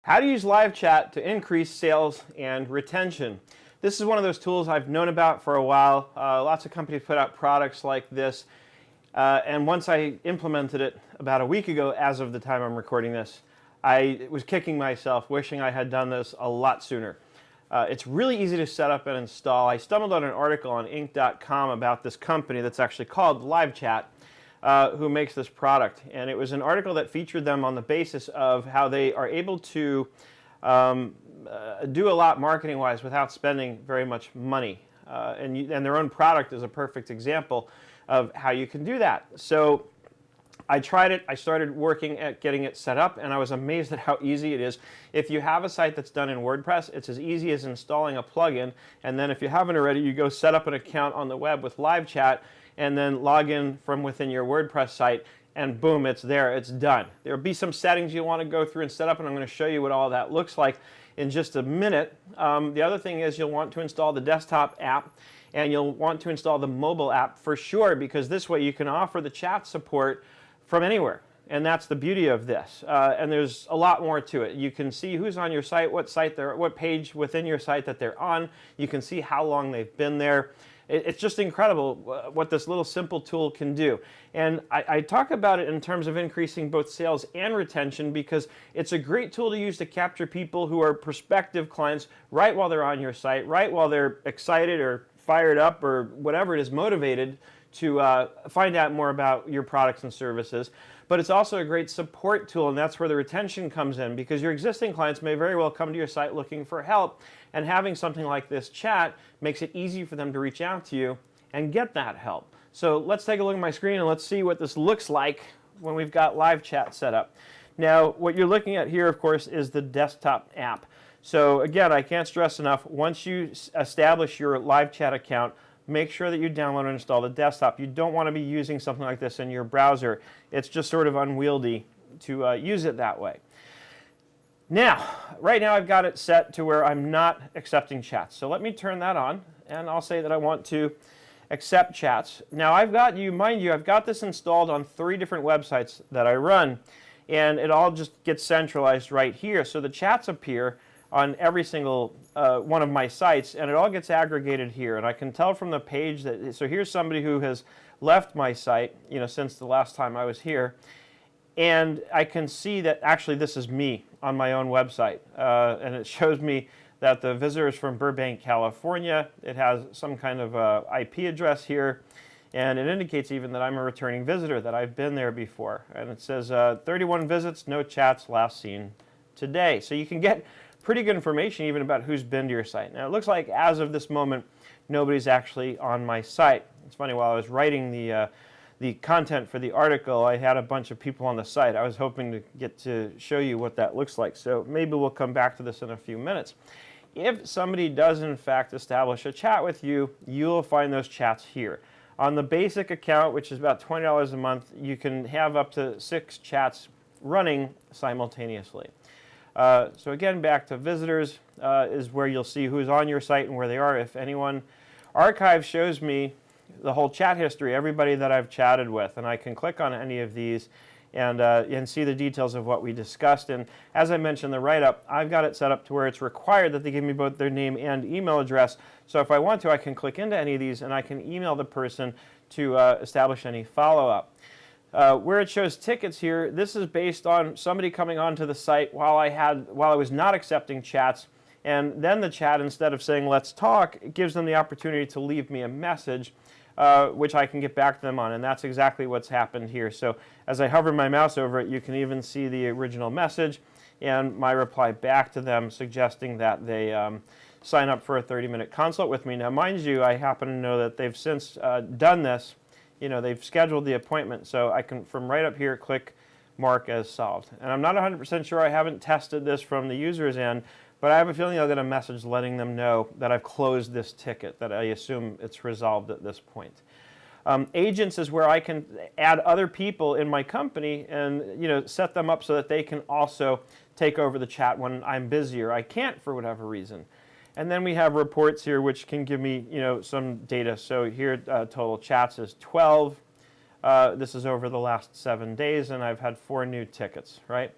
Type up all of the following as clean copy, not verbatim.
How to use LiveChat to increase sales and retention. This is one of those tools I've known about for a while. Lots of companies put out products like this. And once I implemented it about a week ago, as of the time I'm recording this, I was kicking myself, wishing I had done this a lot sooner. It's really easy to set up and install. I stumbled on an article on Inc.com about this company that's actually called LiveChat, who makes this product. And it was an article that featured them on the basis of how they are able to do a lot marketing-wise without spending very much money. And their own product is a perfect example of how you can do that. So I tried it, I started working at getting it set up, and I was amazed at how easy it is. If you have a site that's done in WordPress, it's as easy as installing a plugin, and then if you haven't already, you go set up an account on the web with LiveChat, and then log in from within your WordPress site, and boom, it's there, it's done. There will be some settings you want to go through and set up, and I'm going to show you what all that looks like in just a minute. The other thing is you'll want to install the desktop app, and you'll want to install the mobile app for sure, because this way you can offer the chat support from anywhere. And that's the beauty of this. And there's a lot more to it. You can see who's on your site, what page within your site that they're on. You can see how long they've been there. It's just incredible what this little simple tool can do. And I talk about it in terms of increasing both sales and retention because it's a great tool to use to capture people who are prospective clients right while they're on your site, right while they're excited or fired up or whatever it is, motivated to find out more about your products and services. But it's also a great support tool, and that's where the retention comes in, because your existing clients may very well come to your site looking for help, and having something like this chat makes it easy for them to reach out to you and get that help. So let's take a look at my screen and let's see what this looks like when we've got LiveChat set up. Now, what you're looking at here, of course, is the desktop app. So again, I can't stress enough, once you establish your LiveChat account, make sure that you download and install the desktop. You don't want to be using something like this in your browser. It's just sort of unwieldy to use it that way. Now, right now I've got it set to where I'm not accepting chats. So let me turn that on, and I'll say that I want to accept chats. Now I've got mind you, I've got this installed on 3 different websites that I run, and it all just gets centralized right here. So the chats appear on every single one of my sites, and it all gets aggregated here. And I can tell from the page that, so here's somebody who has left my site, since the last time I was here, and I can see that actually this is me on my own website, and it shows me that the visitor is from Burbank, California. It has some kind of IP address here, and it indicates even that I'm a returning visitor, that I've been there before. And it says 31 visits, no chats, last seen today. So you can get pretty good information even about who's been to your site. Now it looks like as of this moment, nobody's actually on my site. It's funny, while I was writing the content for the article, I had a bunch of people on the site. I was hoping to get to show you what that looks like. So maybe we'll come back to this in a few minutes. If somebody does in fact establish a chat with you, you'll find those chats here. On the basic account, which is about $20 a month, you can have up to 6 chats running simultaneously. So again, back to visitors is where you'll see who's on your site and where they are, if anyone. Archive shows me the whole chat history, everybody that I've chatted with, and I can click on any of these and see the details of what we discussed. And as I mentioned in the write-up, I've got it set up to where it's required that they give me both their name and email address. So if I want to, I can click into any of these and I can email the person to establish any follow-up. Where it shows tickets here, this is based on somebody coming onto the site while I was not accepting chats, and then the chat, instead of saying let's talk, it gives them the opportunity to leave me a message, which I can get back to them on, and that's exactly what's happened here. So as I hover my mouse over it, you can even see the original message and my reply back to them suggesting that they sign up for a 30-minute consult with me. Now mind you, I happen to know that they've since done this. They've scheduled the appointment, so I can, from right up here, click mark as solved. And I'm not 100% sure, I haven't tested this from the user's end, but I have a feeling I'll get a message letting them know that I've closed this ticket, that I assume it's resolved at this point. Agents is where I can add other people in my company and set them up so that they can also take over the chat when I'm busy or I can't for whatever reason. And then we have reports here which can give me some data. So here total chats is 12. This is over the last 7 days, and I've had 4 new tickets, right?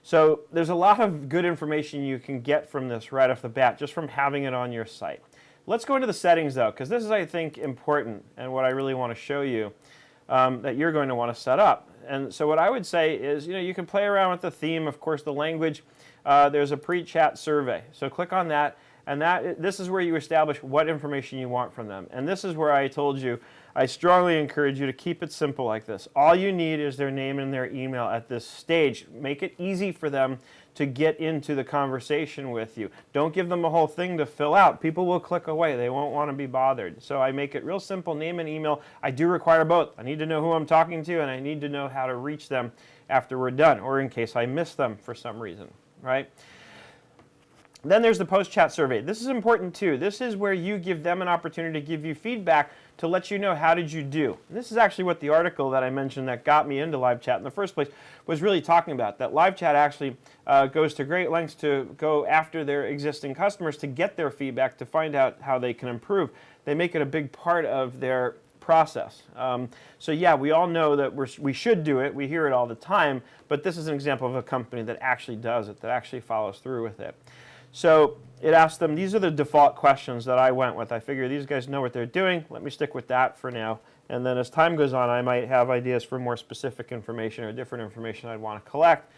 So there's a lot of good information you can get from this right off the bat, just from having it on your site. Let's go into the settings though, because this is, I think, important and what I really want to show you that you're going to want to set up. And so what I would say is, you can play around with the theme, of course, the language. There's a pre-chat survey. So click on that, and this is where you establish what information you want from them. And this is where I told you, I strongly encourage you to keep it simple like this. All you need is their name and their email at this stage. Make it easy for them to get into the conversation with you. Don't give them a whole thing to fill out. People will click away. They won't want to be bothered. So I make it real simple, name and email. I do require both. I need to know who I'm talking to, and I need to know how to reach them after we're done, or in case I miss them for some reason, right? Then there's the post-chat survey. This is important too. This is where you give them an opportunity to give you feedback to let you know how did you do. And this is actually what the article that I mentioned that got me into LiveChat in the first place was really talking about, that LiveChat actually goes to great lengths to go after their existing customers to get their feedback, to find out how they can improve. They make it a big part of their process. So yeah, we all know that we should do it. We hear it all the time, but this is an example of a company that actually does it, that actually follows through with it. So it asked them, these are the default questions that I went with. I figure these guys know what they're doing. Let me stick with that for now. And then as time goes on, I might have ideas for more specific information or different information I'd want to collect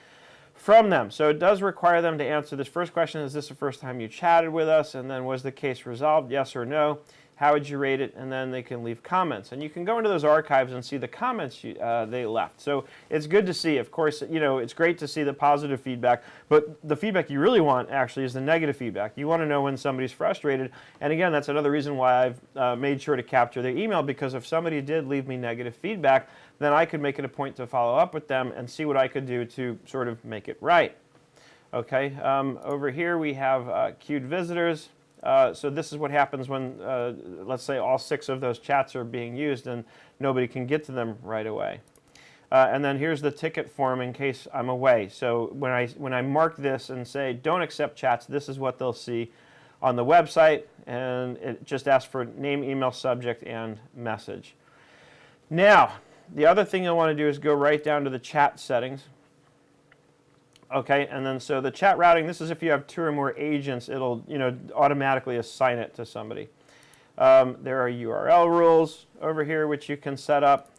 from them. So it does require them to answer this first question. Is this the first time you chatted with us? And then was the case resolved? Yes or no? How would you rate it? And then they can leave comments. And you can go into those archives and see the comments they left. So it's good to see. Of course, it's great to see the positive feedback, but the feedback you really want actually is the negative feedback. You want to know when somebody's frustrated. And again, that's another reason why I've made sure to capture their email, because if somebody did leave me negative feedback, then I could make it a point to follow up with them and see what I could do to sort of make it right. Okay, over here we have queued visitors. So this is what happens when, let's say, all 6 of those chats are being used and nobody can get to them right away. And then here's the ticket form in case I'm away. So when I mark this and say don't accept chats, this is what they'll see on the website, and it just asks for name, email, subject, and message. Now, the other thing I want to do is go right down to the chat settings. Okay, and then so the chat routing, this is if you have 2 or more agents, it'll automatically assign it to somebody. There are URL rules over here which you can set up.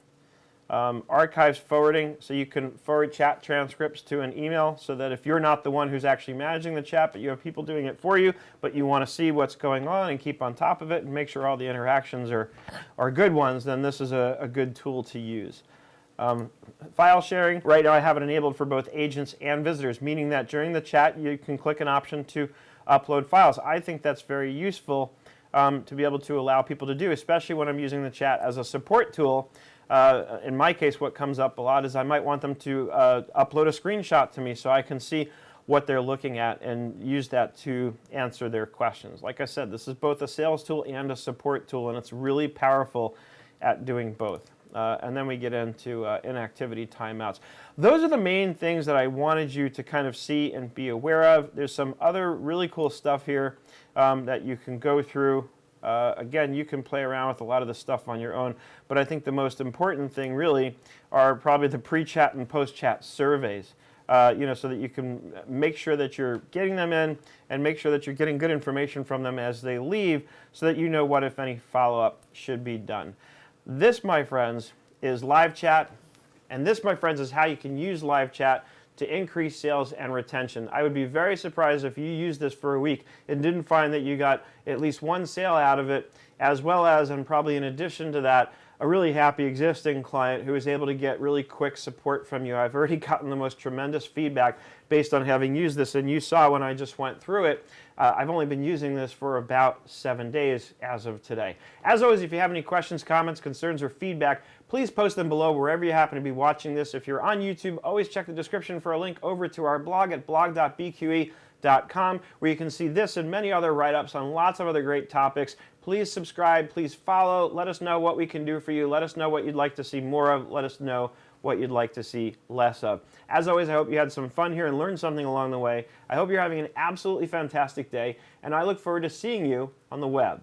Archives forwarding, so you can forward chat transcripts to an email, so that if you're not the one who's actually managing the chat, but you have people doing it for you, but you want to see what's going on and keep on top of it and make sure all the interactions are good ones, then this is a good tool to use. File sharing, right now I have it enabled for both agents and visitors, meaning that during the chat you can click an option to upload files. I think that's very useful to be able to allow people to do, especially when I'm using the chat as a support tool. In my case, what comes up a lot is I might want them to upload a screenshot to me so I can see what they're looking at and use that to answer their questions. Like I said, this is both a sales tool and a support tool, and it's really powerful at doing both. And then we get into inactivity timeouts. Those are the main things that I wanted you to kind of see and be aware of. There's some other really cool stuff here that you can go through. Again, you can play around with a lot of this stuff on your own, but I think the most important thing really are probably the pre-chat and post-chat surveys. So that you can make sure that you're getting them in and make sure that you're getting good information from them as they leave, so that you know what, if any, follow-up should be done. This, my friends, is LiveChat, and this, my friends, is how you can use LiveChat to increase sales and retention. I would be very surprised if you used this for a week and didn't find that you got at least 1 sale out of it, as well as, and probably in addition to that, a really happy existing client who is able to get really quick support from you. I've already gotten the most tremendous feedback based on having used this, and you saw when I just went through it, I've only been using this for about 7 days as of today. As always, if you have any questions, comments, concerns, or feedback, please post them below wherever you happen to be watching this. If you're on YouTube, always check the description for a link over to our blog at blog.bqe.com, where you can see this and many other write-ups on lots of other great topics. Please subscribe, please follow, let us know what we can do for you, let us know what you'd like to see more of, let us know what you'd like to see less of. As always, I hope you had some fun here and learned something along the way. I hope you're having an absolutely fantastic day, and I look forward to seeing you on the web.